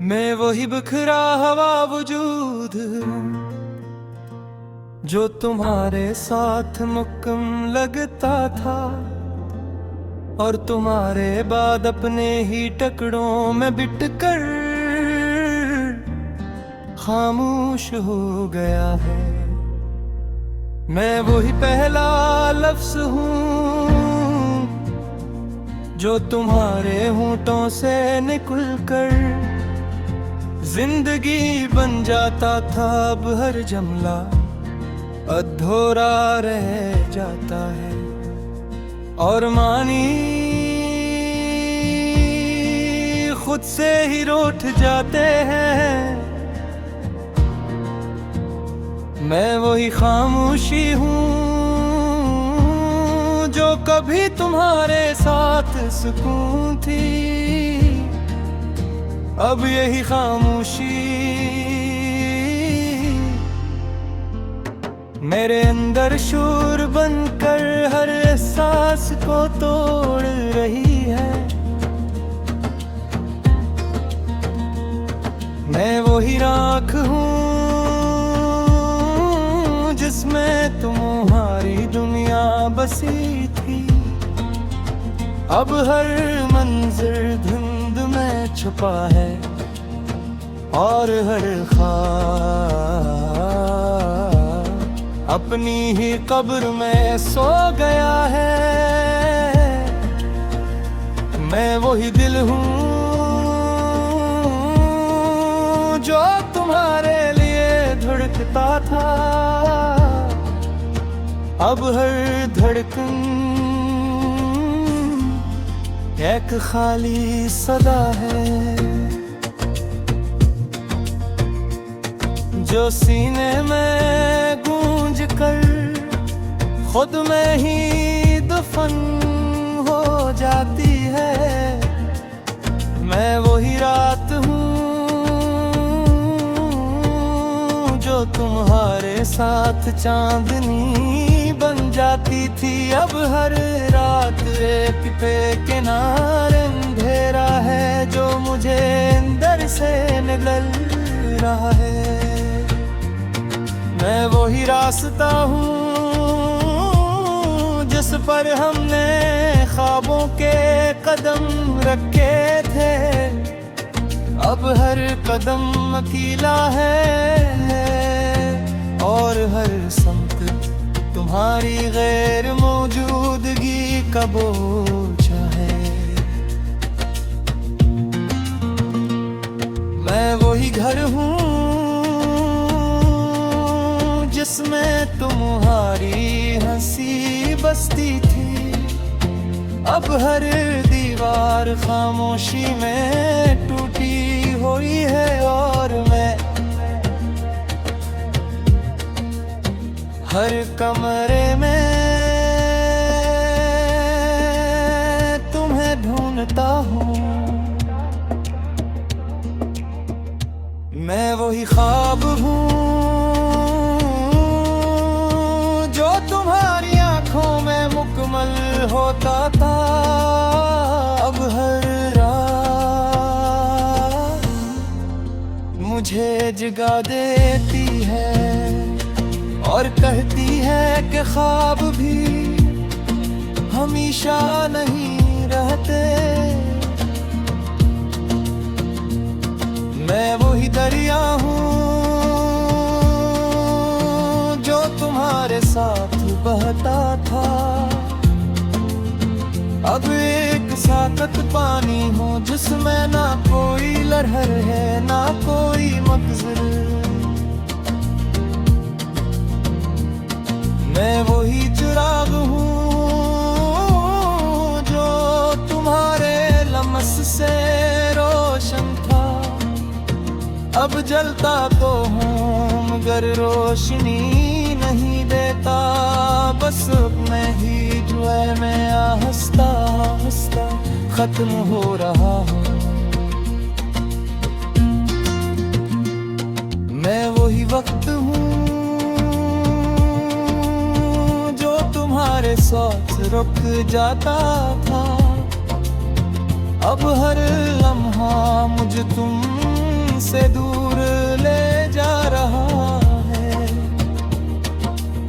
मैं वही बिखरा हुआ वजूद हूँ जो तुम्हारे साथ मुक्कम लगता था, और तुम्हारे बाद अपने ही टुकड़ों में बिट कर खामोश हो गया है। मैं वही पहला लफ्ज हूँ जो तुम्हारे होंठों से निकल कर जिंदगी बन जाता था। अब हर जुमला अधूरा रह जाता है और मानी खुद से ही रूठ जाते हैं। मैं वही खामोशी हूँ जो कभी तुम्हारे साथ सुकून थी। अब यही खामोशी मेरे अंदर शोर बनकर हर एहसास को तोड़ रही है। मैं वही राख हूँ जिसमें तुम्हारी दुनिया बसी थी। अब हर मंजर धुंध में छुपा है और हर ख्वाब अपनी ही कब्र में सो गया है। मैं वही दिल हूँ जो तुम्हारे लिए धड़कता था। अब हर धड़कन एक खाली सदा है जो सीने में गूंज कर खुद में ही दफन हो जाती है। मैं वही रात हूँ जो तुम्हारे साथ चांदनी बन जाती थी। अब हर रात एक पे किनारे अंधेरा है जो मुझे अंदर से निगल रहा है। मैं वही रास्ता हूँ जिस पर हमने ख्वाबों के कदम रखे थे। अब हर कदम अकेला है और हर समत तुम्हारी गैर मौजूदगी का बोझा है। मैं वही घर हूँ जिसमें तुम्हारी हंसी बसती थी। अब हर दीवार खामोशी में टूटी हुई है और मैं हर कमरे में तुम्हें ढूंढता हूँ। मैं वही ख्वाब हूँ जो तुम्हारी आंखों में मुकम्मल होता था। अब हर रात मुझे जगा देती है और कहती है कि ख्वाब भी हमेशा नहीं रहते। मैं वही दरिया हूँ जो तुम्हारे साथ बहता था। अब एक साकत पानी हो जिसमें ना कोई लहर है ना कोई मकसद। मैं वही चिराग हूँ जो तुम्हारे लम्स से रोशन था। अब जलता तो हूँ मगर रोशनी नहीं देता। बस अपने ही जुए में हंसता हंसता खत्म हो रहा हूँ। मैं वही वक्त हूँ तुम्हारे साथ रुक जाता था। अब हर लम्हा मुझे तुम हमसे दूर ले जा रहा है।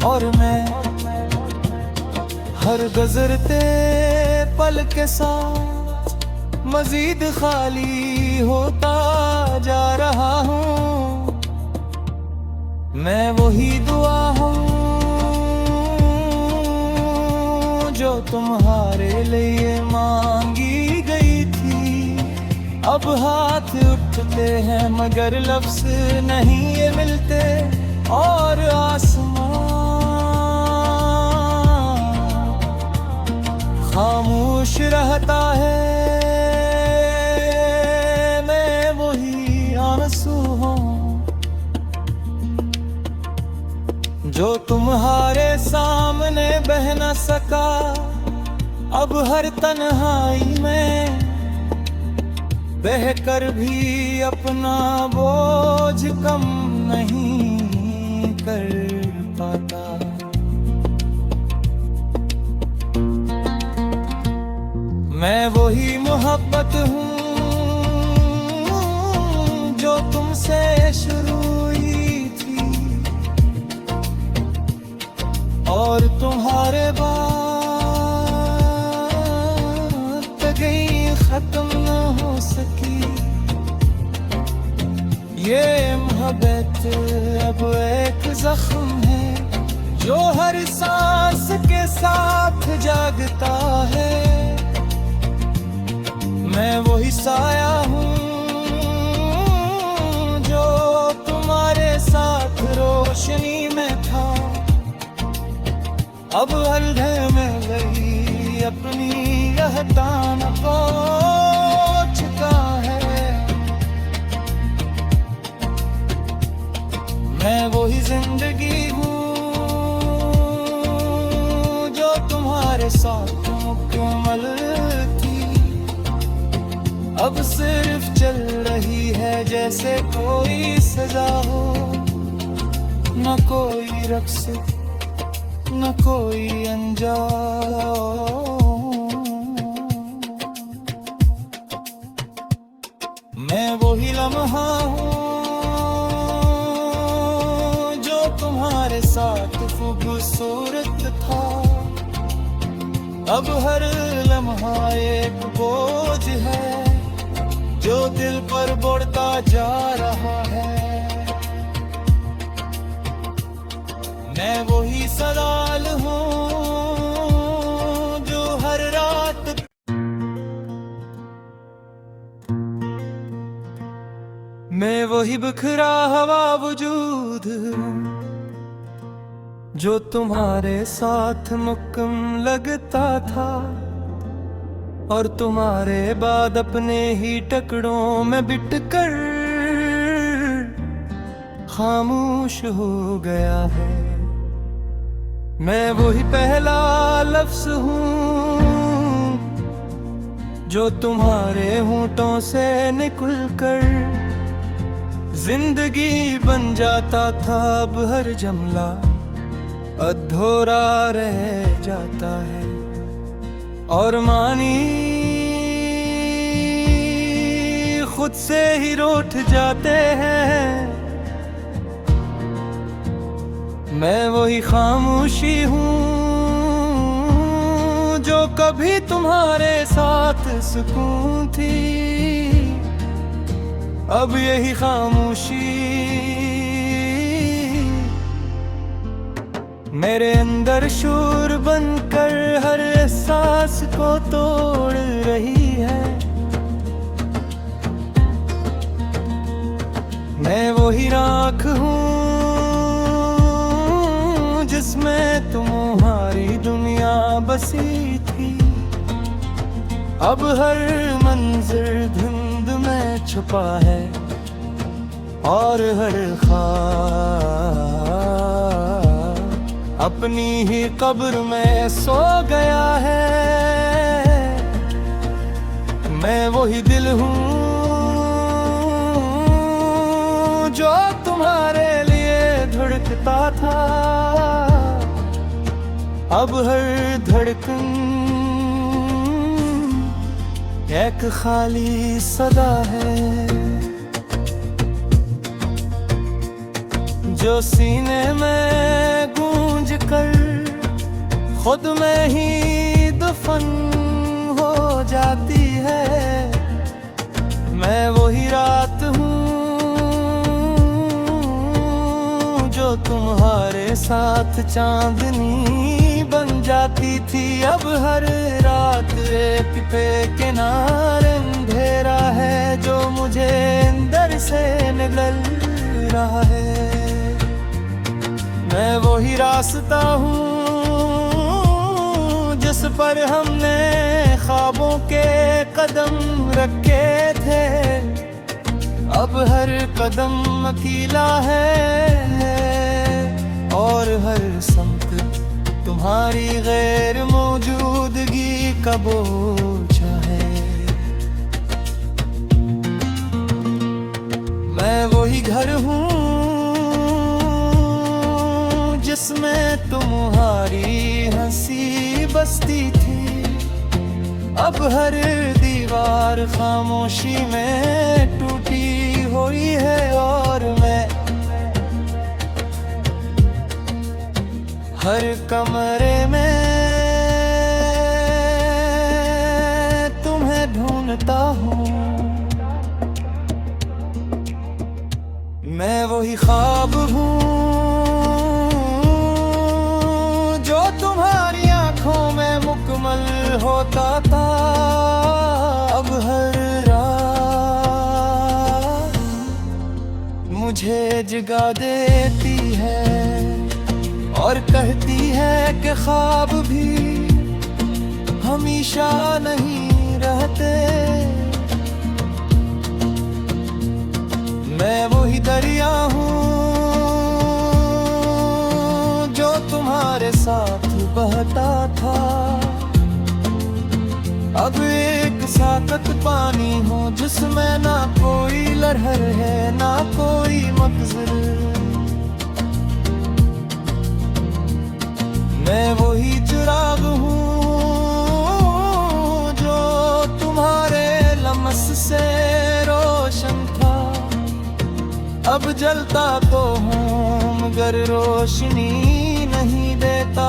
और मैं हर गुजरते पल के साथ मजीद खाली होता जा रहा हूँ। मैं वही दुआ हूँ जो तुम्हारे लिए मांगी गई थी। अब हाथ उठते हैं मगर लफ्ज़ नहीं ये मिलते, और आसमान खामोश रहता है। मैं वही आंसू हूँ जो तुम्हारे सामने बह न सका। अब हर तन्हाई में बहकर भी अपना बोझ कम नहीं कर पाता। मैं वही मोहब्बत हूँ जो तुमसे शुरू हुई थी, और तुम्हारे बाद गई खत्म न हो सकी। ये मोहब्बत अब एक जख्म है जो हर सांस के साथ जागता है। मैं वही साया हूँ जो तुम्हारे साथ रोशनी में था। अब हल्के में गई अपनी रहतान पहुँच चुका है। मैं वही जिंदगी हूँ जो तुम्हारे साथ मुकम्मल थी। अब सिर्फ चल रही है जैसे कोई सजा हो, न कोई रक्स न कोई अंजाम। मैं वही लम्हा हूँ जो तुम्हारे साथ खूबसूरत था। अब हर लम्हा एक बोझ है जो दिल पर बढ़ता जा रहा है। मैं वही सवाल हूँ जो हर रात, मैं वही बिखरा हुआ वजूद हूँ जो तुम्हारे साथ मुकम्मल लगता था, और तुम्हारे बाद अपने ही टुकड़ों में बिटकर खामोश हो गया है। मैं वही पहला लफ्ज़ हूँ जो तुम्हारे होंठों से निकलकर जिंदगी बन जाता था। अब हर जुमला अधूरा रह जाता है, और मानी खुद से ही रूठ जाते हैं। मैं वही खामोशी हूँ जो कभी तुम्हारे साथ सुकून थी। अब यही खामोशी मेरे अंदर शोर बनकर हर एहसास को तोड़ रही है। मैं वही राख हूँ जिसमें तुम्हारी दुनिया बसी थी। अब हर मंजर धुंध में छुपा है, और हर ख्वाब अपनी ही कब्र में सो गया है। मैं वही दिल हूँ जो तुम्हारे लिए धड़कता था। अब हर धड़कन एक खाली सदा है। जो सीने में गूंज कर खुद में ही दफन हो जाती है। मैं वही रात हूँ जो तुम्हारे साथ चांदनी बन जाती थी। अब हर रात एक पे किनारे अंधेरा है जो मुझे अंदर से निगल रहा है। मैं वही रास्ता हूँ जिस पर हमने ख्वाबों के कदम रखे थे। अब हर कदम अकेला है और हर समत तुम्हारी गैर मौजूदगी का बोझा है। मैं वही घर हूँ जिसमें तुम्हारी हंसी बसती थी। अब हर दीवार खामोशी में टूटी हुई है और मैं हर कमरे में तुम्हें ढूंढता हूँ। मैं वही ख्वाब हूँ जो तुम्हारी आंखों में मुकम्मल होता था। अब हर रात मुझे जगा देती है और कहती है कि ख्वाब भी हमेशा नहीं रहते। मैं वही दरिया हूँ जो तुम्हारे साथ बहता था। अब एक साकत पानी हूँ जिसमें ना कोई लहर है ना कोई मकसद। मैं वही चिराग हूँ जो तुम्हारे लम्स से रोशन था। अब जलता तो हूँ मगर रोशनी नहीं देता।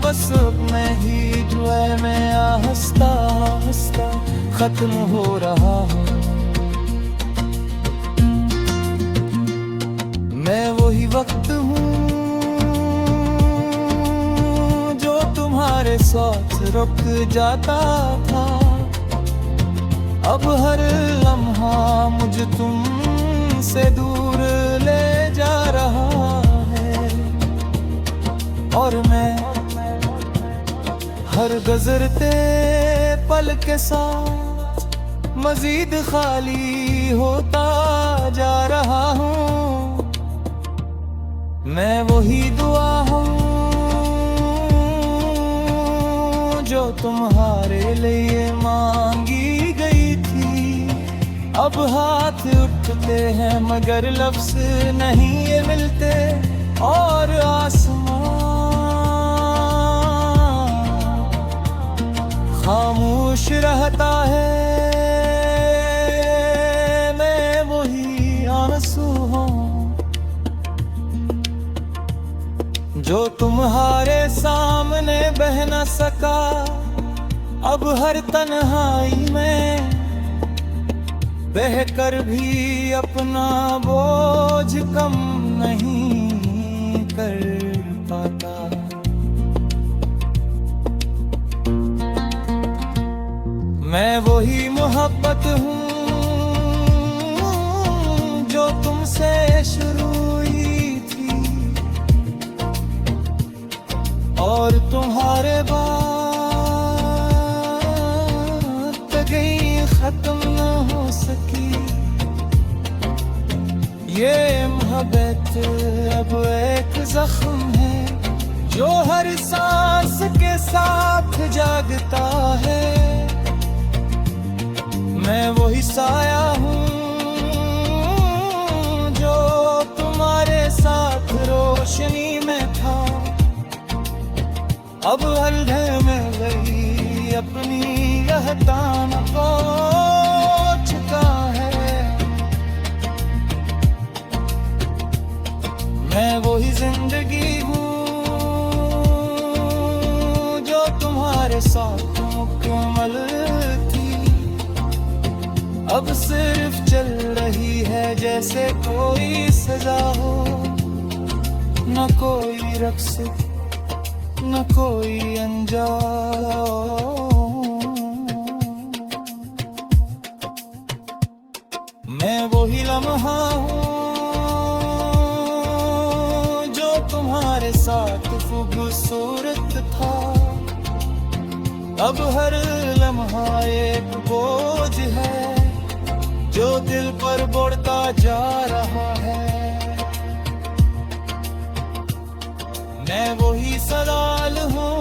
बस मैं ही जो है मैं आहिस्ता आहिस्ता खत्म हो रहा हूँ। मैं वही वक्त हूँ जो तुम्हारे साथ रुक जाता था। अब हर लम्हा मुझे तुमसे दूर ले जा रहा है और मैं हर गुजरते पल के साथ मजीद खाली होता जा रहा हूँ। मैं वही दुआ हूँ जो तुम्हारे लिए मांगी गई थी। अब हाथ उठते हैं मगर लफ्ज़ नहीं ये मिलते और आसमान खामोश रहता है। मैं वही आंसू हूँ जो तुम्हारे सामने बह न सका। अब हर तन्हाई में बहकर भी अपना बोझ कम नहीं कर पाता। मैं वही मोहब्बत हूँ जो तुमसे शुरू हुई थी और तुम्हारे बाद गई खत्म न हो सकी। ये मोहब्बत अब एक जख्म है जो हर सांस के साथ जागता है। मैं वही साया हूँ जो तुम्हारे साथ रोशनी में था। अब हल्के में गई अपनी रहतान को चुका है। साथ मुकम्मल थी, अब सिर्फ चल रही है जैसे कोई सजा हो। न कोई रक्स न कोई अंजाम। मैं वही लम्हा हूँ जो तुम्हारे साथ खूबसूरत था, अब हर लम्हा एक बोझ है जो दिल पर बढ़ता जा रहा है। मैं वही सवाल हूँ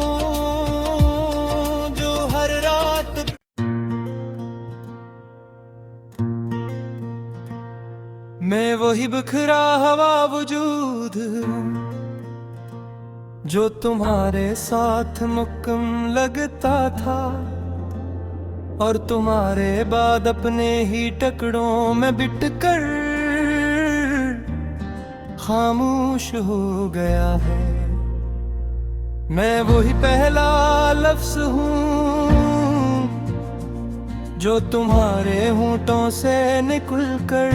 जो हर रात, मैं वही बिखरा हुआ वजूद जो तुम्हारे साथ मुकम्मल लगता था, और तुम्हारे बाद अपने ही टुकड़ों में बिट कर खामोश हो गया है। मैं वही पहला लफ्ज हूँ जो तुम्हारे होंठों से निकल कर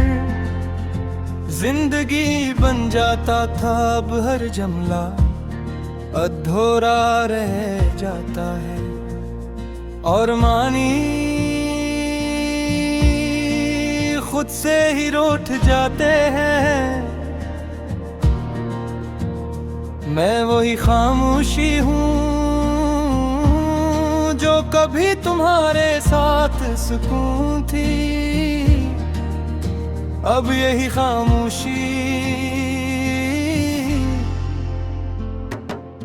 जिंदगी बन जाता था, अब हर जुमला अधूरा रह जाता है। और मानी खुद से ही रूठ जाते हैं। मैं वही खामोशी हूँ जो कभी तुम्हारे साथ सुकून थी, अब यही खामोशी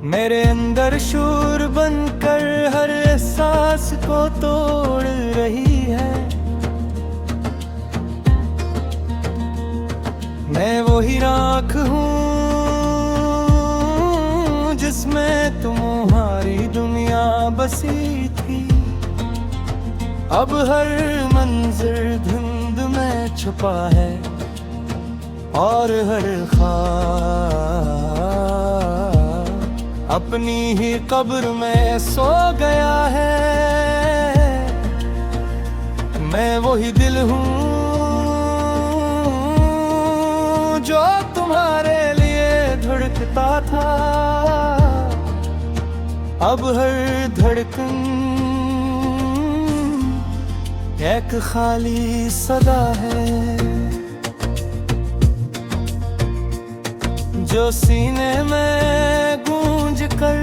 मेरे अंदर शोर बनकर हर एहसास को तोड़ रही है। मैं वही राख हूँ जिसमें तुम्हारी दुनिया बसी थी, अब हर मंजर धुंध में छुपा है और हर ख्वाब अपनी ही कब्र में सो गया है। मैं वही दिल हूँ जो तुम्हारे लिए धड़कता था, अब हर धड़कन एक खाली सदा है जो सीने में गूंज कर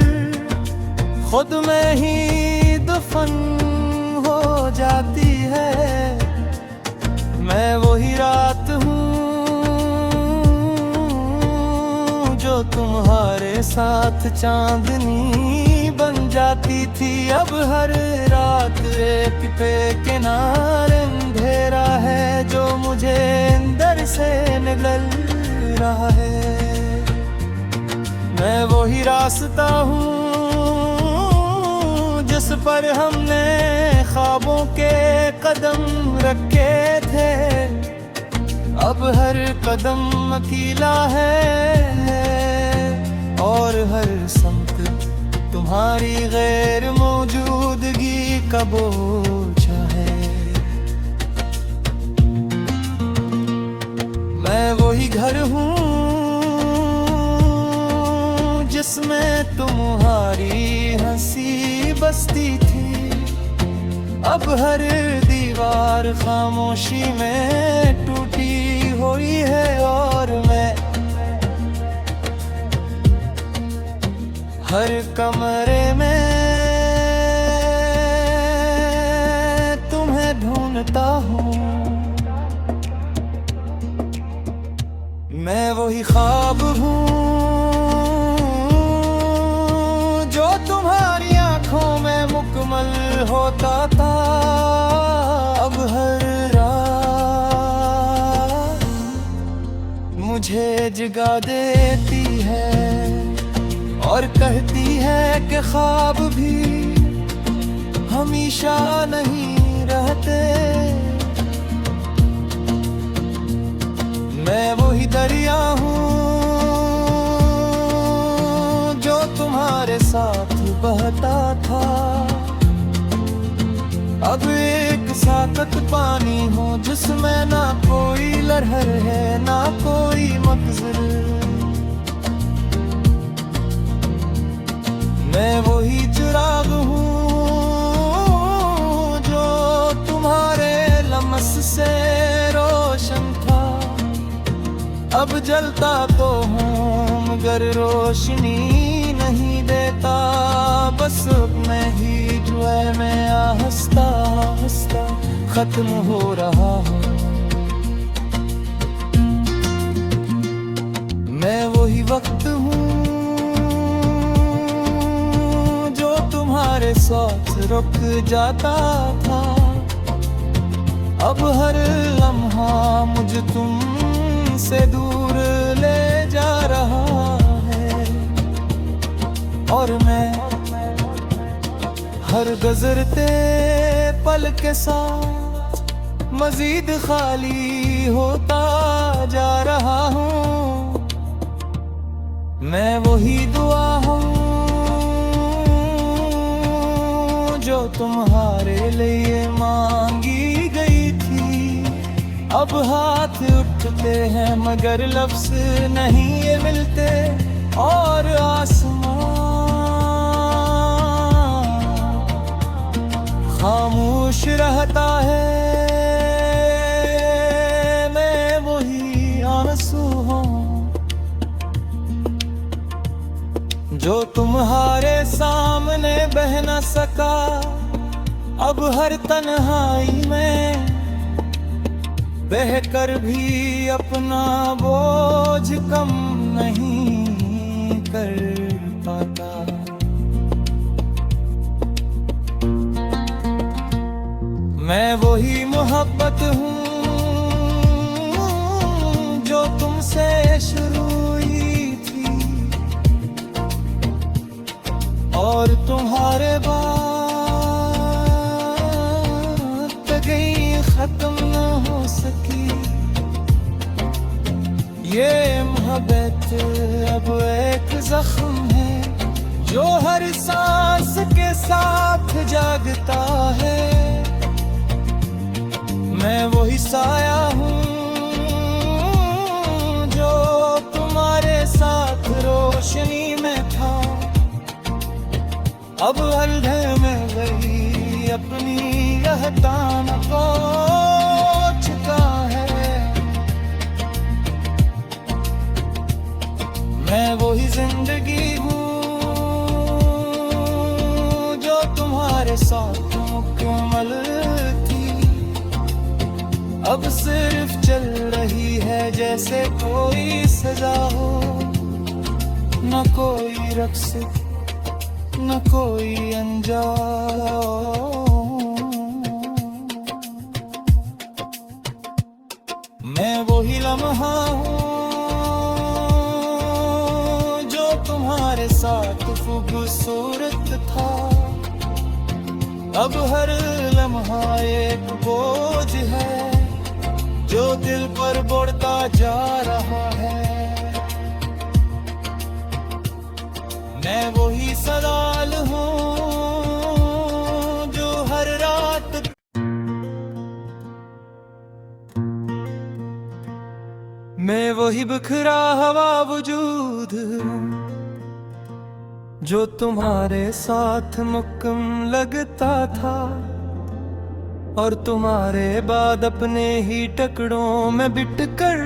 खुद में ही दफन हो जाती है। मैं वही रात हूँ जो तुम्हारे साथ चांदनी बन जाती थी, अब हर रात एक पे किनारे अंधेरा है जो मुझे अंदर से निगल रहा है। मैं वही रास्ता हूँ जिस पर हमने ख्वाबों के कदम रखे थे, अब हर कदम अकेला है और हर समत तुम्हारी गैर मौजूदगी का बोझा है। मैं वही घर हूँ जिसमें तुम्हारी हंसी बसती थी, अब हर दीवार खामोशी में टूटी हुई है और मैं हर कमरे में तुम्हें ढूंढता हूँ। मैं वही ख्वाब हूँ जो तुम्हारी आंखों में मुकम्मल होता था, अब हर रात मुझे जगा देती है और कहती है कि ख्वाब भी हमेशा नहीं रहते। मैं वही दरिया हूँ जो तुम्हारे साथ बहता था, अब एक साकत पानी हो जिसमें ना कोई लहर है ना कोई मखजल। मैं वही चिराग हूँ जो तुम्हारे लम्स से रोशन था। अब जलता तो हूँ मगर रोशनी नहीं देता। बस अब मैं ही जो है मैं हंसता हंसता खत्म हो रहा हूँ। मैं वही वक्त हूँ जो तुम्हारे साथ रुक जाता था। अब हर लम्हा मुझे तुमसे दूर ले जा रहा है। और मैं हर गुज़रते पल के साथ मजीद खाली होता जा रहा हूँ। मैं वही दुआ हूँ जो तुम्हारे लिए मांगी गई थी। अब हाथ उठते हैं मगर लफ्ज़ नहीं ये मिलते। और आसमां खामोश रहता है। मैं वही आंसू हूँ जो तुम्हारे सामने बह न सका। अब हर तन्हाई में बहकर भी अपना बोझ कम नहीं कर पाता। मैं वही मोहब्बत हूँ जो तुमसे शुरू हुई थी और तुम्हारे बाद गई खत्म न हो सकी। ये मोहब्बत अब एक जख्म है जो हर सांस के साथ जागता है। मैं वही साया हूँ जो तुम्हारे साथ रोशनी में था। अब हल्के में वही अपनी रहतान को चुका है। मैं वही जिंदगी हूँ जो तुम्हारे साथ मुकम्मल थी। अब सिर्फ चल रही है जैसे कोई सजा हो। न कोई रक्स न कोई अंजाम। मैं वही लम्हा हूँ जो तुम्हारे साथ खूबसूरत था। अब हर लम्हा एक बोझ है जो दिल पर बढ़ता जा रहा है। मैं वही सवाल हूँ जो हर रात मैं वही बिखरा हुआ वजूद हूँ जो तुम्हारे साथ मुक्कम लगता था। और तुम्हारे बाद अपने ही टुकड़ों में बिट कर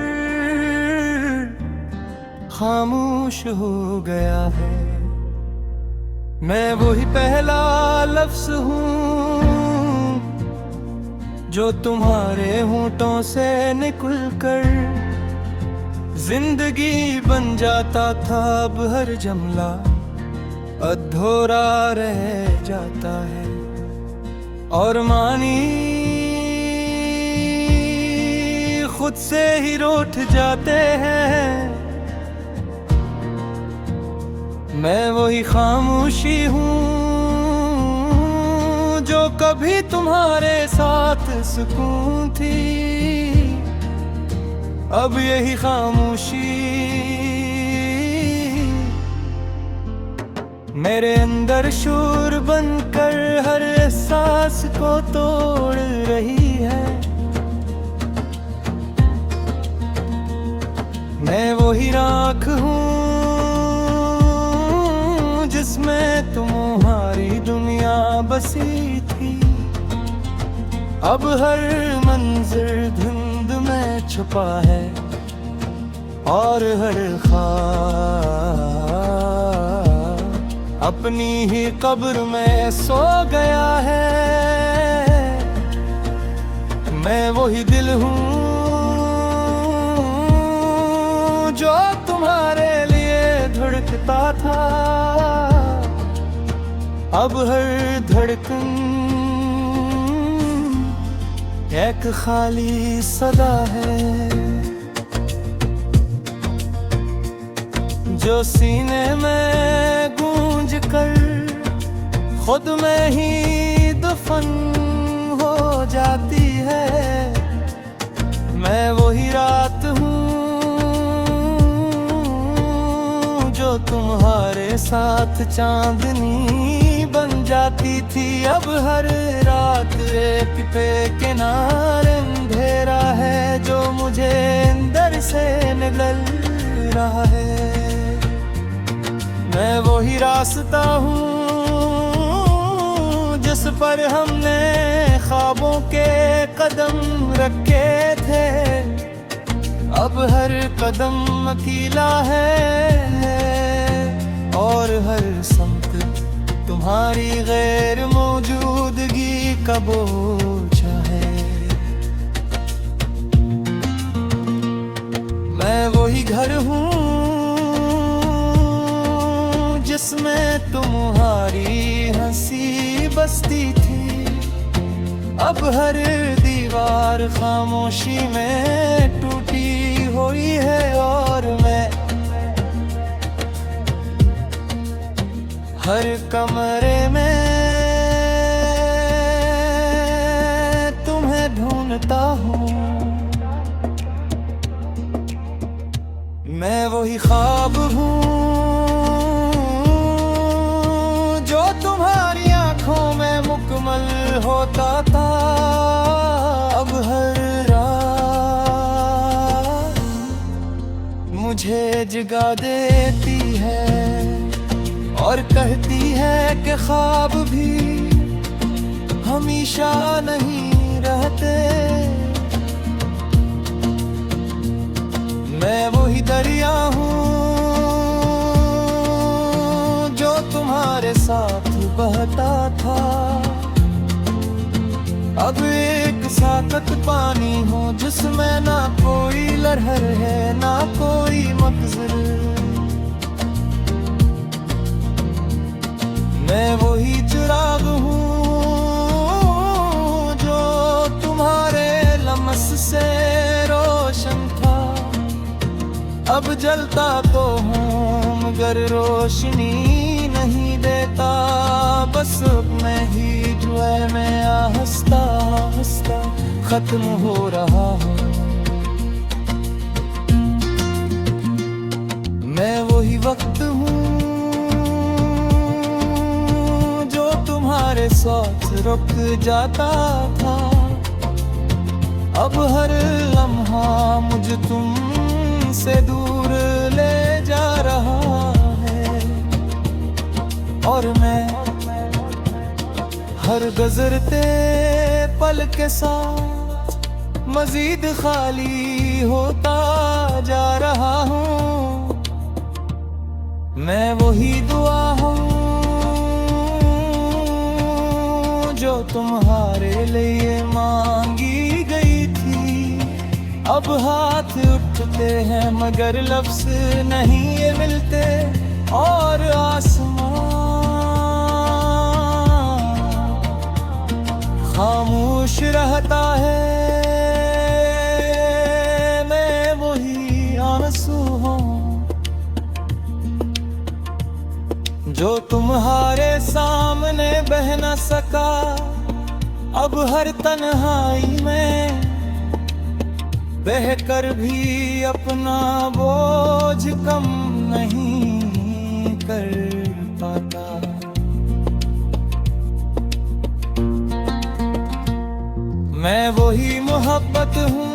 खामोश हो गया है। मैं वही पहला लफ्ज़ हूँ जो तुम्हारे होंठों से निकल कर जिंदगी बन जाता था। अब हर जुमला अधूरा रह जाता है और मानी खुद से ही रूठ जाते हैं। मैं वही खामोशी हूँ जो कभी तुम्हारे साथ सुकून थी। अब यही खामोशी मेरे अंदर शूर बनकर हर एहसास को तोड़ रही है। मैं वही राख हूँ जिसमें तुम्हारी दुनिया बसी थी। अब हर मंजिल धुंध में छुपा है और हर ख्वाब अपनी ही कब्र में सो गया है। मैं वही दिल हूँ जो तुम्हारे लिए धड़कता था। अब हर धड़कन एक खाली सदा है जो सीने में गूंज कर खुद में ही दफन हो जाती है। मैं वही रात हूँ जो तुम्हारे साथ चांदनी बन जाती थी। अब हर रात एक पे किनारे अंधेरा है जो मुझे अंदर से निगल रहा है। मैं वही रास्ता हूँ जिस पर हमने ख्वाबों के कदम रखे थे। अब हर कदम अकेला है और हर समत तुम्हारी गैर मौजूदगी का बोझा है। मैं वही घर हूँ जिसमें तुम्हारी हंसी बसती थी। अब हर दीवार खामोशी में टूटी हुई है और मैं हर कमरे में तुम्हें ढूंढता हूँ। मैं वही ख्वाब हूँ जो तुम्हारी आंखों में मुकम्मल होता था। अब हर रात मुझे जगा देती है और कहती है कि ख्वाब भी हमेशा नहीं रहते। मैं वही दरिया हूँ जो तुम्हारे साथ बहता था। अब एक साकत पानी हो जिसमें ना कोई लहर है ना कोई मकसद। मैं वही चिराग हूँ जो तुम्हारे लम्स से रोशन था। अब जलता तो हूँ मगर रोशनी नहीं देता। बस मैं ही जो है मैं हंसता हंसता खत्म हो रहा हूँ। मैं वही वक्त हूँ तुम्हारे साथ रुक जाता था। अब हर लम्हा मुझे तुमसे दूर ले जा रहा है और मैं हर गुजरते पल के साथ मजीद खाली होता जा रहा हूँ। मैं वही दुआ हूँ जो तुम्हारे लिए मांगी गई थी। अब हाथ उठते हैं मगर लफ्ज़ नहीं ये मिलते और आसमां खामोश रहता है। मैं वही आंसू हूँ जो तुम्हारे सामने बह न सका। अब हर तन्हाई में बहकर भी अपना बोझ कम नहीं कर पाता। मैं वही मोहब्बत हूँ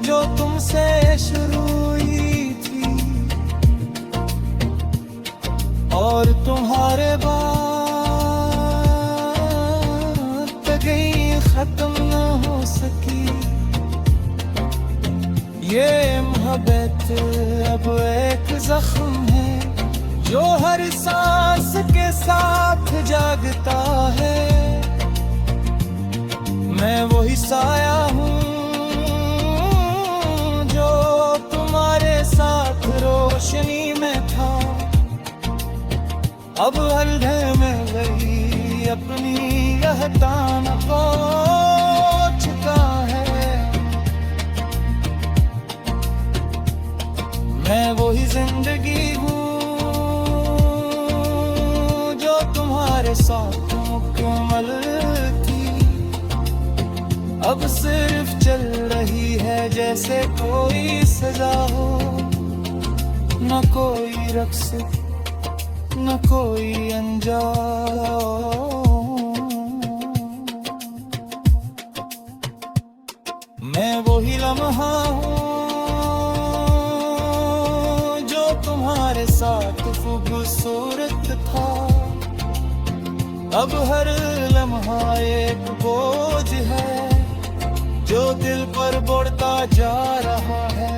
जो तुमसे शुरू हुई थी और तुम्हारे बाद गई खत्म न हो सकी। ये मोहब्बत अब एक जख्म है जो हर सांस के साथ जागता है। मैं वही साया हूँ जो तुम्हारे साथ रोशनी में था, अब हल्के में गई अपनी यह तान पहुँचता है। मैं वही जिंदगी हूँ जो तुम्हारे साथ मुकम्मल थी, अब सिर्फ चल रही है जैसे कोई सजा हो। न कोई रक्स न कोई अंजाम। मैं वही लम्हा हूँ जो तुम्हारे साथ खूबसूरत था, अब हर लम्हा एक बोझ है जो दिल पर बढ़ता जा रहा है।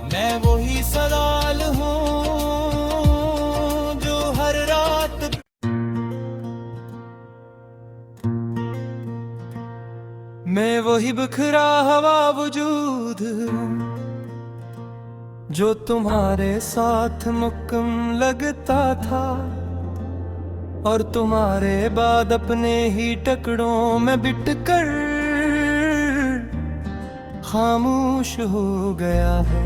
मैं वही सवाल हूँ जो हर रात मैं वही बिखरा हुआ वजूद हूँ जो तुम्हारे साथ मुकम्मल लगता था और तुम्हारे बाद अपने ही टुकड़ों में बिट कर खामोश हो गया है।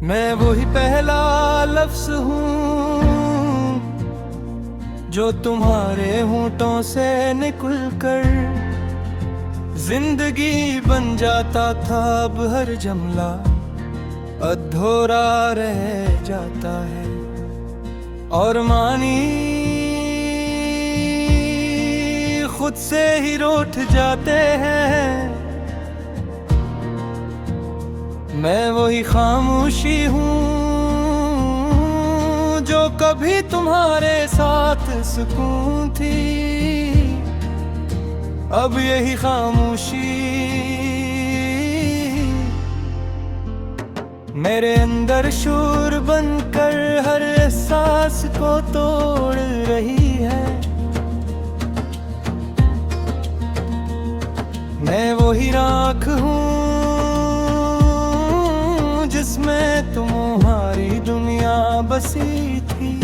मैं वही पहला लफ्ज हूँ जो तुम्हारे होंठों से निकल कर जिंदगी बन जाता था, अब हर जुमला अधूरा रह जाता है। और मानी खुद से ही रूठ जाते हैं। मैं वही खामोशी हूँ जो कभी तुम्हारे साथ सुकून थी, अब यही खामोशी मेरे अंदर शोर बनकर हर एहसास को तोड़ रही है। मैं वही राख हूँ जिसमें तुम्हारी दुनिया बसी थी,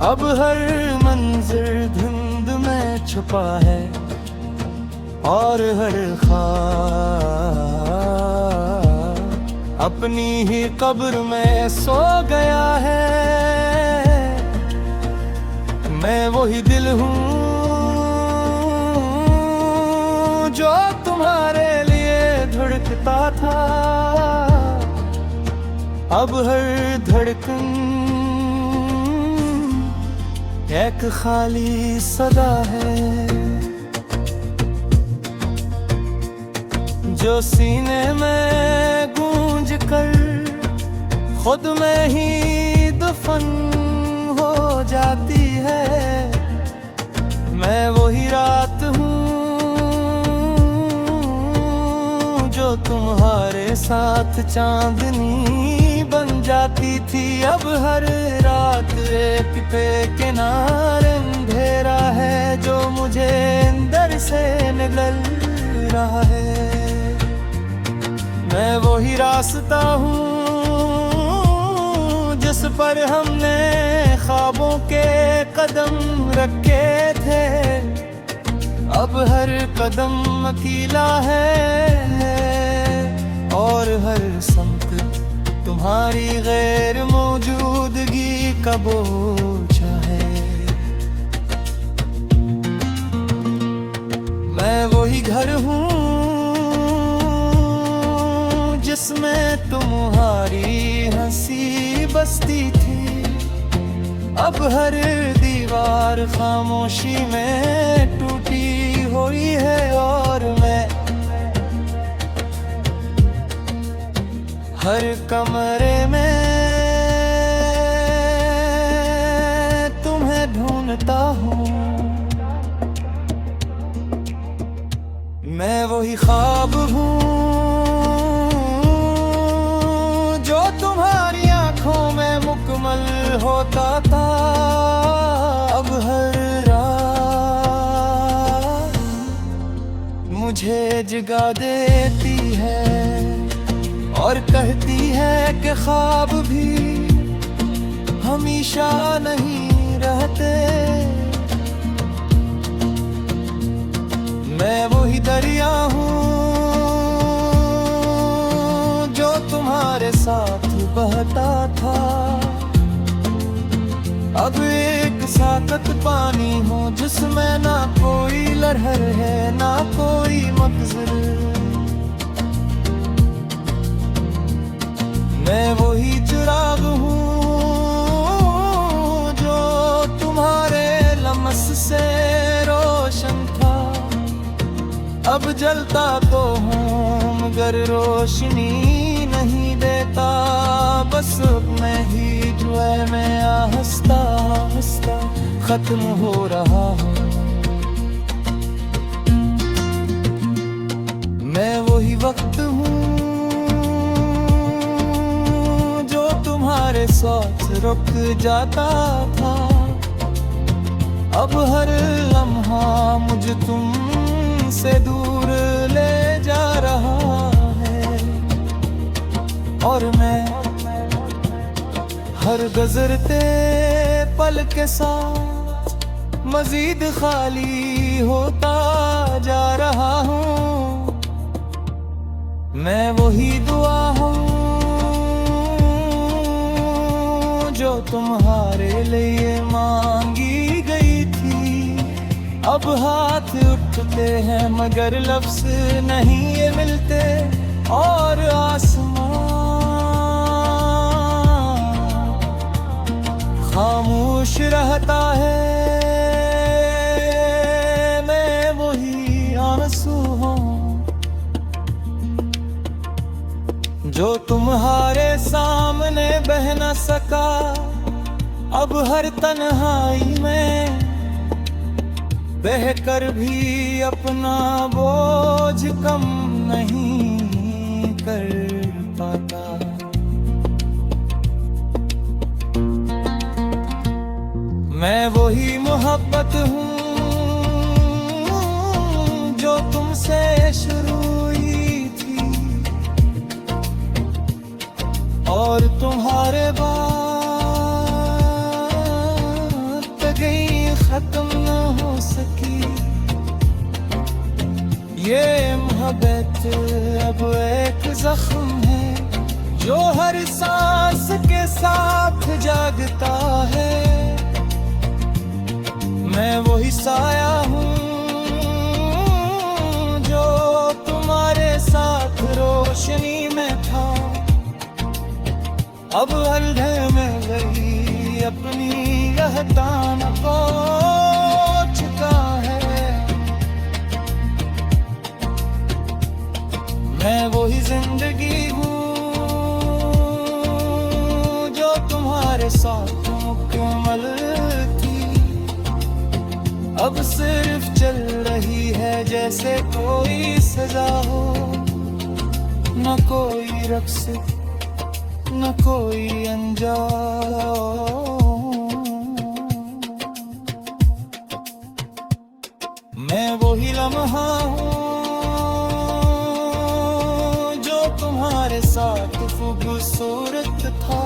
अब हर मंजर धुंध में छुपा है और हर ख्वाब अपनी ही कब्र में सो गया है। मैं वही दिल हूँ जो तुम्हारे लिए धड़कता था, अब हर धड़कन एक खाली सदा है जो सीने में गूंज कर खुद में ही दफन हो जाती है। मैं वही रात हूँ जो तुम्हारे साथ चांदनी बन जाती थी, अब हर रात एक पे किनारे अंधेरा है जो मुझे अंदर से निगल रहा है। मैं वही रास्ता हूँ जिस पर हमने ख्वाबों के कदम रखे थे, अब हर कदम अकेला है और हर समत तुम्हारी गैर मौजूदगी का बोझा है। मैं वही घर हूँ जिसमें तुम्हारी हंसी बसती थी, अब हर दीवार खामोशी में टूटी हुई है और मैं हर कमरे में तुम्हें ढूंढता हूँ। मैं वही ख्वाब हूँ जो तुम्हारी आंखों में मुकम्मल होता था। अब हर रात मुझे जगा देती है और कहती है कि ख्वाब भी हमेशा नहीं रहते। मैं वही दरिया हूँ जो तुम्हारे साथ बहता था। अब एक साकत पानी हूँ जिसमें ना कोई लहर है ना कोई मकसद। मैं वही चिराग हूँ जो तुम्हारे लम्स से रोशन था। अब जलता तो हूँ मगर रोशनी नहीं देता। बस मैं ही जो है मैं आहिस्ता आहिस्ता खत्म हो रहा हूँ। मैं वही वक्त हूँ जो तुम्हारे साथ रुक जाता था। अब हर लम्हा मुझे तुमसे दूर ले जा रहा है और मैं हर गुजरते पल के साथ मजीद खाली होता जा रहा हूँ। मैं वही दुआ हूँ जो तुम्हारे लिए मांगी गई थी। अब हाथ उठते हैं मगर लफ्ज़ नहीं ये मिलते और आसमान खामोश रहता है। मैं वही आंसू हूँ जो तुम्हारे सामने बह न सका। अब हर तन्हाई में बहकर भी अपना बोझ कम नहीं कर पाता। मैं वही मोहब्बत हूँ जो तुमसे शुरू हुई थी और तुम्हारे बाद गई खत्म न हो सकी। ये मोहब्बत अब एक जख्म है जो हर सांस के साथ जागता है। मैं वही साया हूँ जो तुम्हारे साथ रोशनी में था। अब हल्के में गई अपनी रहतान को चुका है। मैं वही जिंदगी हूँ जो तुम्हारे साथ मुकम्मल थी। अब सिर्फ चल रही है जैसे कोई सजा हो। न कोई रक्स न कोई अंजाम। मैं वही लम्हा हूँ जो तुम्हारे साथ खूबसूरत था।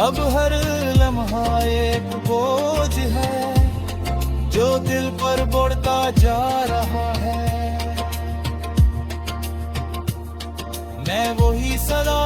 अब हर लम्हा एक बोझ है जो दिल पर बढ़ता जा रहा है। मैं वही सदा